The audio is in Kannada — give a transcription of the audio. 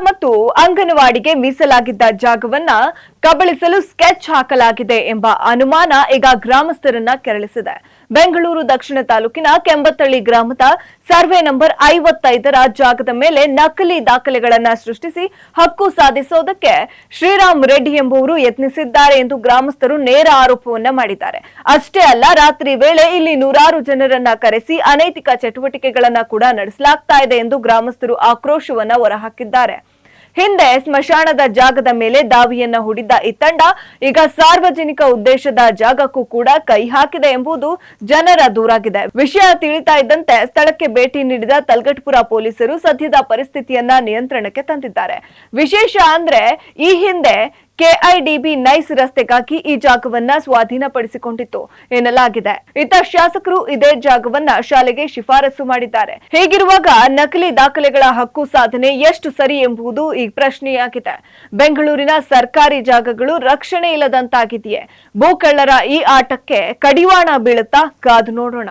ಮತ್ತು ಅಂಗನವಾಡಿಗೆ ಮೀಸಲಾಗಿದ್ದ ಜಾಗವನ್ನ ಕಬಳಿಸಲು ಸ್ಕೆಚ್ ಹಾಕಲಾಗಿದೆ ಎಂಬ ಅನುಮಾನ ಈಗ ಗ್ರಾಮಸ್ಥರನ್ನ ಕೆರಳಿಸಿದೆ. ಬೆಂಗಳೂರು ದಕ್ಷಿಣ ತಾಲೂಕಿನ ಕೆಂಬತ್ತಳ್ಳಿ ಗ್ರಾಮದ ಸರ್ವೆ ನಂಬರ್ 55ರ ಜಾಗದ ಮೇಲೆ ನಕಲಿ ದಾಖಲೆಗಳನ್ನು ಸೃಷ್ಟಿಸಿ ಹಕ್ಕು ಸಾಧಿಸೋದಕ್ಕೆ ಶ್ರೀರಾಮ್ ರೆಡ್ಡಿ ಎಂಬುವರು ಯತ್ನಿಸಿದ್ದಾರೆ ಎಂದು ಗ್ರಾಮಸ್ಥರು ನೇರ ಆರೋಪವನ್ನ ಮಾಡಿದ್ದಾರೆ. ಅಷ್ಟೇ ಅಲ್ಲ, ರಾತ್ರಿ ವೇಳೆ ಇಲ್ಲಿ ನೂರಾರು ಜನರನ್ನ ಕರೆಸಿ ಅನೈತಿಕ ಚಟುವಟಿಕೆಗಳನ್ನ ಕೂಡ ನಡೆಸಲಾಗ್ತಾ ಇದೆ ಎಂದು ಗ್ರಾಮಸ್ಥರು ಆಕ್ರೋಶವನ್ನ ಹೊರಹಾಕಿದ್ದಾರೆ. ಹಿಂದೆ ಸ್ಮಶಾನದ ಜಾಗದ ಮೇಲೆ ದಾವಿಯನ್ನ ಹೂಡಿದ್ದ ಈ ತಂಡ ಈಗ ಸಾರ್ವಜನಿಕ ಉದ್ದೇಶದ ಜಾಗಕ್ಕೂ ಕೂಡ ಕೈ ಹಾಕಿದೆ ಎಂಬುದು ಜನರ ದೂರಾಗಿದೆ. ವಿಷಯ ತಿಳಿತಾ ಇದ್ದಂತೆ ಸ್ಥಳಕ್ಕೆ ಭೇಟಿ ನೀಡಿದ ತಲಗಟ್ಪುರ ಪೊಲೀಸರು ಸದ್ಯದ ಪರಿಸ್ಥಿತಿಯನ್ನ ನಿಯಂತ್ರಣಕ್ಕೆ ತಂದಿದ್ದಾರೆ. ವಿಶೇಷ ಅಂದ್ರೆ ಈ ಹಿಂದೆ ಕೆಐಡಿಬಿ ನೈಸ್ ರಸ್ತೆಗಾಗಿ ಈ ಜಾಗವನ್ನ ಸ್ವಾಧೀನಪಡಿಸಿಕೊಂಡಿತ್ತು ಎನ್ನಲಾಗಿದೆ. ಇತ್ತ ಶಾಸಕರು ಇದೇ ಜಾಗವನ್ನ ಶಾಲೆಗೆ ಶಿಫಾರಸು ಮಾಡಿದ್ದಾರೆ. ಹೀಗಿರುವಾಗ ನಕಲಿ ದಾಖಲೆಗಳ ಹಕ್ಕು ಸಾಧನೆ ಎಷ್ಟು ಸರಿ ಎಂಬುದು ಈ ಪ್ರಶ್ನೆಯಾಗಿದೆ. ಬೆಂಗಳೂರಿನ ಸರ್ಕಾರಿ ಜಾಗಗಳು ರಕ್ಷಣೆ ಇಲ್ಲದಂತಾಗಿದೆಯೇ? ಭೂಕಳ್ಳರ ಈ ಆಟಕ್ಕೆ ಕಡಿವಾಣ ಬೀಳುತ್ತಾ? ಕಾದು ನೋಡೋಣ.